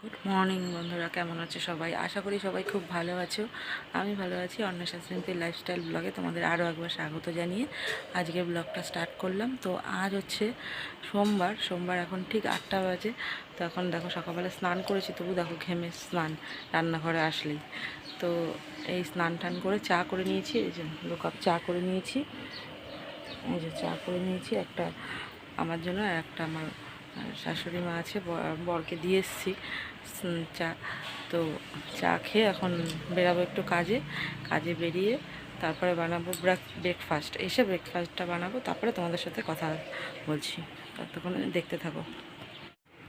Good morning বন্ধুরা, কেমন আছো সবাই? আশা করি সবাই খুব ভালো আছো। আমি ভালো আছি। অন্বেষা সিম্পল লাইফস্টাইল ব্লগে তোমাদের আরও একবার স্বাগত জানিয়ে আজকে ব্লগটা স্টার্ট করলাম। তো আজ হচ্ছে সোমবার এখন ঠিক 8টা বাজে। তো এখন দেখো সকালবেলা স্নান করেছি, তবু দেখো ঘেমে স্নান রান্নাঘরে আসলেই। তো এই স্নান টান করে চা করে নিয়েছি, এই যে 2 কাপ চা করে নিয়েছি। এই যে চা করে নিয়েছি, একটা আমার জন্য আর একটা আমার শাশুড়ি মা আছে, বরকে দিয়ে এসেছি চা। তো চা খেয়ে এখন বেরাবো একটু কাজে বেরিয়ে তারপরে বানাবো ব্রেকফাস্ট। এসে ব্রেকফাস্টটা বানাবো, তারপরে তোমাদের সাথে কথা বলছি, ততক্ষণ দেখতে থাকো।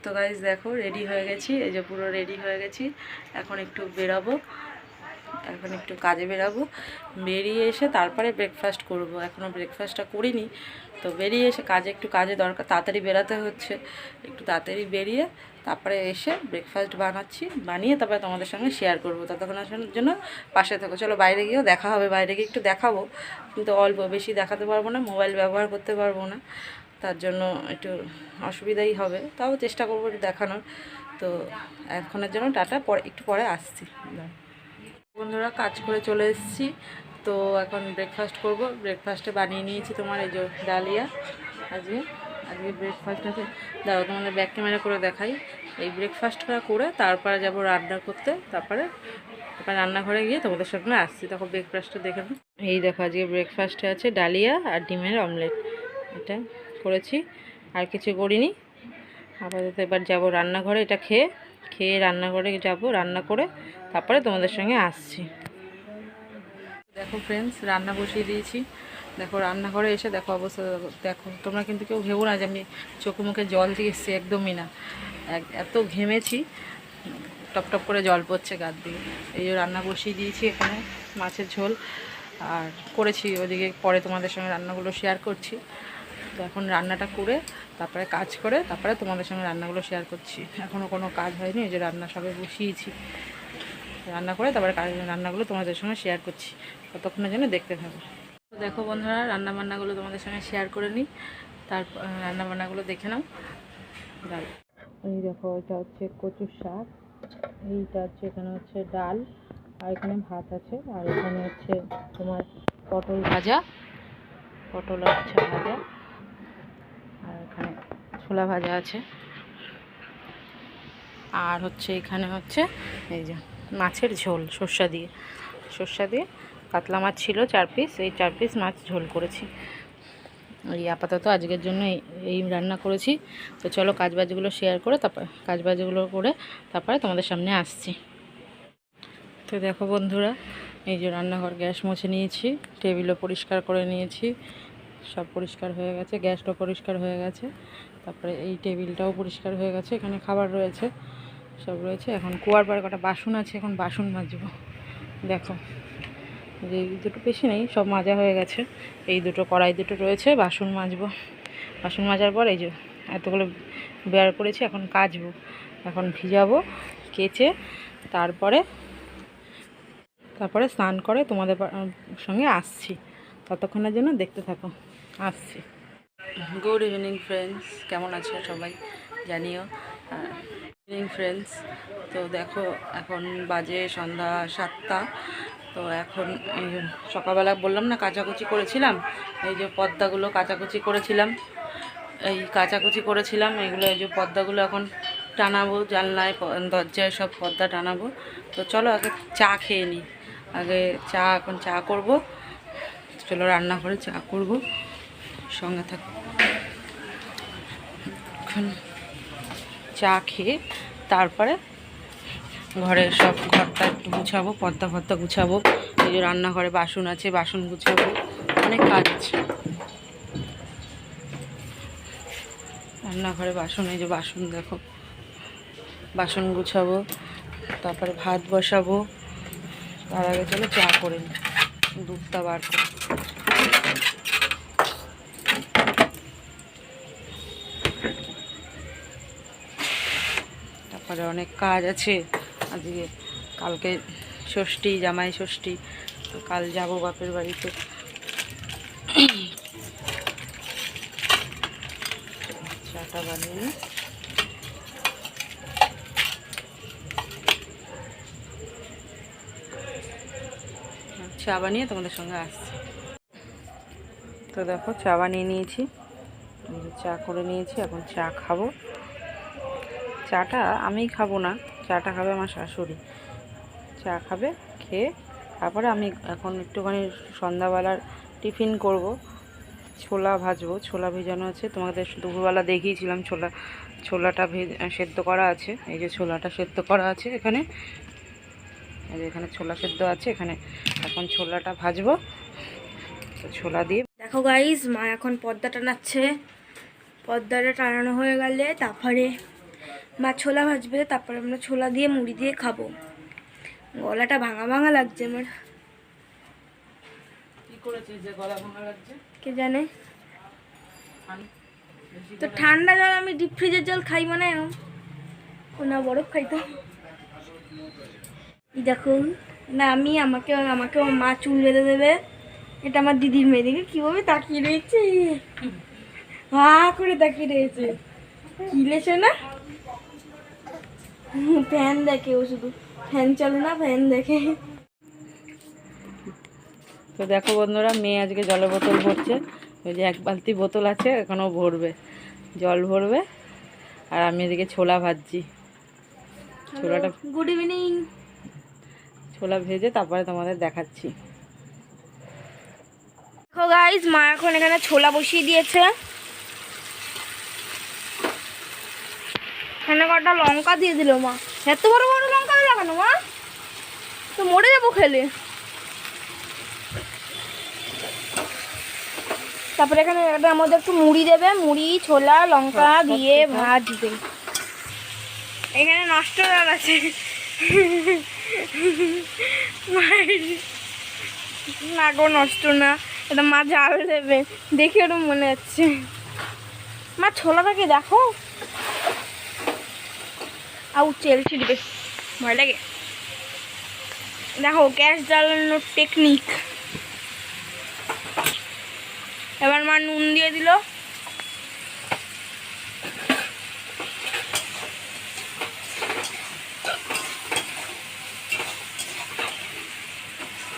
তো গাইজ দেখো রেডি হয়ে গেছি, এই যে পুরো রেডি হয়ে গেছি। এখন একটু বেরাবো, এখন একটু কাজে বেরাবো, বেরিয়ে এসে তারপরে ব্রেকফাস্ট করব। এখনও ব্রেকফাস্টটা করিনি। তো বেরিয়ে এসে কাজে দরকার, তাড়াতাড়ি বেরাতে হচ্ছে। একটু তাড়াতাড়ি বেরিয়ে তারপরে এসে ব্রেকফাস্ট বানিয়ে তারপরে তোমাদের সঙ্গে শেয়ার করবো। ততক্ষণের জন্য পাশে থাকো। চলো বাইরে গিয়েও দেখা হবে, বাইরে গিয়ে একটু দেখাবো, কিন্তু অল্প বেশি দেখাতে পারবো না, মোবাইল ব্যবহার করতে পারবো না, তার জন্য একটু অসুবিধাই হবে। তাও চেষ্টা করবো একটু দেখানোর। তো এখনের জন্য টাটা, একটু পরে আসছি। বন্ধুরা কাজ করে চলে এসেছি। তো এখন ব্রেকফাস্ট করব। ব্রেকফাস্টে বানিয়ে নিয়েছি তোমার এই যে ডালিয়া। আজকে ব্রেকফাস্ট আছে, দাঁড়াও তোমাদের ব্যাক ক্যামেরা করে দেখাই। এই ব্রেকফাস্টটা করে তারপরে যাব রান্না করতে, তারপরে রান্নাঘরে গিয়ে তোমাদের সঙ্গে আসছি। তখন ব্রেকফাস্টটা দেখে নাও। এই দেখো আজকে ব্রেকফাস্টে আছে ডালিয়া আর ডিমের অমলেট, এটা করেছি, আর কিছু করিনি। আপাতত এবার যাব রান্নাঘরে, এটা খেয়ে রান্নাঘরে যাব, রান্না করে তারপরে তোমাদের সঙ্গে আসছি। দেখো ফ্রেন্ডস, রান্না বসিয়ে দিয়েছি। দেখো রান্নাঘরে এসে দেখো অবস্থা, দেখো তোমরা কিন্তু কেউ ভেবো না যে আমি চোখে মুখে জল দিয়ে এসেছি, একদমই না। এত ঘেমেছি, টপ টপ করে জল পড়ছে গার দিয়ে। এই যে রান্না বসিয়ে দিয়েছি, এখানে মাছের ঝোল আর করেছি, ওদিকে পরে তোমাদের সঙ্গে রান্নাগুলো শেয়ার করছি। তো এখন রান্নাটা করে তারপরে কাজ করে তারপরে তোমাদের সঙ্গে রান্নাগুলো শেয়ার করছি। এখনও কোনো কাজ হয়নি, এই যে রান্না সবে বসিয়েছি, রান্না করে তারপরে রান্নাগুলো তোমাদের সঙ্গে শেয়ার করছি, ততক্ষণের জন্য দেখতে থাকো। তো দেখো বন্ধুরা, রান্নাবান্নাগুলো তোমাদের সঙ্গে শেয়ার করে নিই, তারপর রান্নাবান্নাগুলো দেখে নাও। এই দেখো, এটা হচ্ছে কচুর শাক, এইটা হচ্ছে, এখানে হচ্ছে ডাল, আর এখানে ভাত আছে, আর এখানে হচ্ছে তোমার পটল ভাজা, পটল হচ্ছে ভাজা, আর এখানে ছোলা ভাজা আছে, আর হচ্ছে এখানে হচ্ছে এই যে মাছের ঝোল সর্ষা দিয়ে কাতলা মাছ ছিল 4 পিস, এই 4 পিস মাছ ঝোল করেছি। এই আপাতত আজকের জন্য এই রান্না করেছি। তো চলো কাজবাজগুলো শেয়ার করে তারপরে তোমাদের সামনে আসছি। তো দেখো বন্ধুরা, এই যে রান্নাঘর গ্যাস মুছে নিয়েছি, টেবিলও পরিষ্কার করে নিয়েছি, সব পরিষ্কার হয়ে গেছে, গ্যাসটাও পরিষ্কার হয়ে গেছে, তারপরে এই টেবিলটাও পরিষ্কার হয়ে গেছে, এখানে খাবার রয়েছে, সব রয়েছে। এখন কুয়ার পরে কটা বাসন আছে, এখন বাসন মাজবো। দেখো যে এই দুটো বেশি নেই, সব মাজা হয়ে গেছে, এই দুটো কড়াই দুটো রয়েছে, বাসন মাজবো। বাসন মাজার পর এই যে এতগুলো বের করেছি, এখন কাচবো, এখন ভিজাবো, কেচে তারপরে স্নান করে তোমাদের সঙ্গে আসছি, ততক্ষণের জন্য দেখতে থাকো, আসছি। গুড ইভিনিং ফ্রেন্ডস, কেমন আছো সবাই জানিও। ইভিনিং ফ্রেন্ডস, তো দেখো এখন বাজে সন্ধ্যা 7টা। তো এখন এই সকালবেলা বললাম না কাচাকুচি করেছিলাম, এই যে পর্দাগুলো কাচাকুচি করেছিলাম, এইগুলো, এই যে পর্দাগুলো এখন টানাবো, জানলায় দরজায় সব পর্দা টানাবো। তো চলো আগে চা খেয়ে নিই, এখন চা করব। চলো রান্নাঘরে চা করব, সঙ্গে থাকো। এখন চা খেয়ে তারপরে ঘরটা একটু গুছাবো, পর্দা গুছাবো, এই যে রান্নাঘরে বাসন আছে, বাসন গুছাবো, অনেক কাজ আছে রান্নাঘরে। বাসন, এই যে বাসন দেখো, বাসন গুছাবো, তারপরে ভাত বসাবো। তার আগে চলো চা করে নিই, দুধটা বার করে। তারপরে অনেক কাজ আছে আজকে, কালকে ষষ্ঠী, জামাই ষষ্ঠী, তো কাল যাবো বাপের বাড়িতে। চাটা বানিয়ে নিই। চা বানিয়ে তোমাদের সঙ্গে আসছি। তো দেখো চা বানিয়ে নিয়েছি, চা করে নিয়েছি, এখন চা খাবো। চাটা আমি খাবো না, চাটা খাবে আমার শাশুড়ি। চা খাবে, খেয়ে তারপরে আমি এখন একটুখানি সন্ধ্যাবেলার টিফিন করব। ছোলা ভাজবো, ছোলা ভেজানো আছে, তোমাদের দুপুরবেলা দেখিয়েছিলাম। ছোলাটা সেদ্ধ করা আছে, এই যে ছোলাটা সেদ্ধ করা আছে এখানে, এই যে এখানে ছোলা সেদ্ধ আছে এখানে। এখন ছোলাটা ভাজবো, তো ছোলা দিয়ে। দেখো গাইস, মা এখন পর্দা টানাচ্ছে। পর্দাটা টানানো হয়ে গেলে তারপরে মা ছোলা ভাজবে, তারপরে আমরা ছোলা দিয়ে মুড়ি দিয়ে খাবো। গলাটা ভাঙা ভাঙা লাগছে আমার। কি করেছিস যে গলা ভাঙা লাগছে? কে জানে। তো ঠান্ডা জল আমি ডিপ ফ্রিজের জল খাই মানে না বরফ খাইতাম। দেখো না, আমাকে আমার মা চুল বেঁধে দেবে। এটা আমার দিদির মেয়ে, দেখে কীভাবে তাকিয়ে রয়েছে, হা করে তাকিয়ে রয়েছে। কিলেছে না, ফ্যান দেখে ও, শুধু ফ্যান চলে না, ফ্যান দেখে। তো দেখো বন্ধুরা, মেয়ে আজকে জলের বোতল ভরছে। ওই যে 1 বালতি বোতল আছে, এখনও ভরবে, জল ভরবে। আর আমি এদিকে ছোলা ভাজছি। ছোলাটা গুড ইভিনিং। ছোলা ভেজে তারপরে তোমাদের দেখাচ্ছি। দেখো গাইস, মা এখন এখানে ছোলা বসিয়ে দিয়েছে। এখানে কটা লঙ্কা দিয়ে দিল মা। এত বড় বড় লঙ্কা লাগানো মা, তো মরে যাবো খেলে। তারপরে এখানে এটার মধ্যে একটু মুড়ি দেবে, মুড়ি ছোলা লঙ্কা দিয়ে ভাজবে। এখানে নষ্ট হয়ে গেছে, না গো নষ্ট না, এটা মা জাল দেবে, দেখে ওরকম মনে হচ্ছে। মা ছোলাটাকে দেখো, আউ তেল ছিটবে, ভয় লাগে। দেখো গ্যাস জ্বালানোর টেকনিক। এবার মা নুন দিয়ে দিল।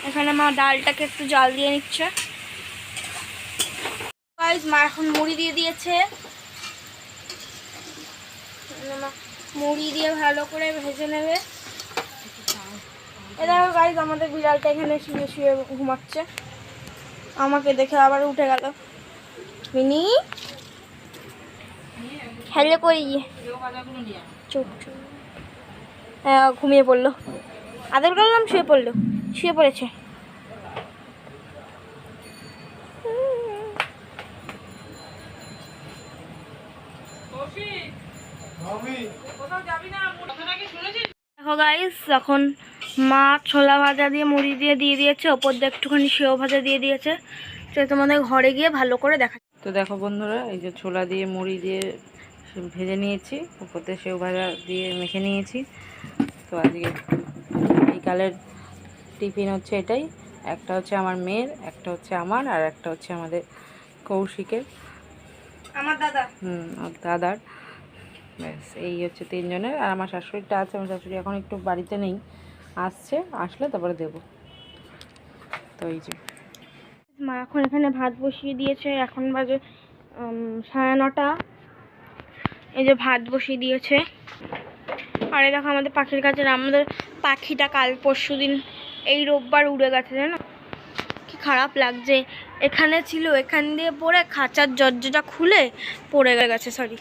এখানে মা ডালটাকে একটু জাল দিয়ে নিচ্ছে। গাইস, মা এখন মুড়ি দিয়ে দিয়েছে। মুড়ি দিয়ে ভালো করে ভেজে নেবে। এ দেখো গাইস, আমাদের বিড়ালটা এখানে শুয়ে শুয়ে ঘুমাচ্ছে। আমাকে দেখে আবার উঠে গেল। মিনি খেলে কই, চুপ চুপ। হ্যাঁ, ঘুমিয়ে পড়লো। আদর করলাম, শুয়ে পড়েছে। দেখো গাইস, এখন মা ছোলা ভাজা দিয়ে মুড়ি দিয়ে দিয়েছে, ওপর দিয়ে একটুখানি সেও ভাজা দিয়ে দিয়েছে। তো তোমাদের ঘরে গিয়ে ভালো করে দেখা। তো দেখো বন্ধুরা, এই যে ছোলা দিয়ে মুড়ি দিয়ে ভেজে নিয়েছি, উপর দিয়ে সেও ভাজা দিয়ে মেখে নিয়েছি। তো আজকে বিকালের টিফিন হচ্ছে এটাই। একটা হচ্ছে আমার মেয়ের, একটা হচ্ছে আমার, আর একটা হচ্ছে আমাদের কৌশিকের, আমার দাদা। দাদার। ব্যাস, এই হচ্ছে 3 জনের। আর আমার শাশুড়িটা আছে, আমার শাশুড়ি এখন একটু বাড়িতে নেই, আসছে, আসলে তারপরে দেবো। তো এই যে মা এখন এখানে ভাত বসিয়ে দিয়েছে, এখন বাজে 9:30। এই যে ভাত বসিয়ে দিয়েছে। আর এই দেখো আমাদের পাখির কাছে, আমাদের পাখিটা কাল পরশু দিন এই রোববার উড়ে গেছে, জানো কি খারাপ লাগছে। এখানে ছিল, এখান দিয়ে পড়ে খাঁচার দরজাটা খুলে পড়ে গেছে, সরি।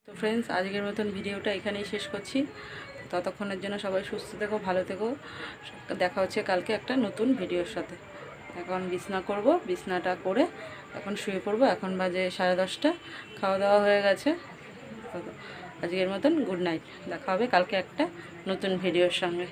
তো ফ্রেন্ডস, আজকের মতন ভিডিওটা এখানেই শেষ করছি। ততক্ষণের জন্য সবাই সুস্থ থেকো, ভালো থেকো। দেখা হচ্ছে কালকে একটা নতুন ভিডিওর সাথে। এখন বিছনা করব, বিছনাটা করে এখন শুয়ে পড়বো। এখন বাজে 10:30, খাওয়া দাওয়া হয়ে গেছে। আজকের মতন গুড নাইট। দেখা হবে কালকে একটা নতুন ভিডিওর সঙ্গে।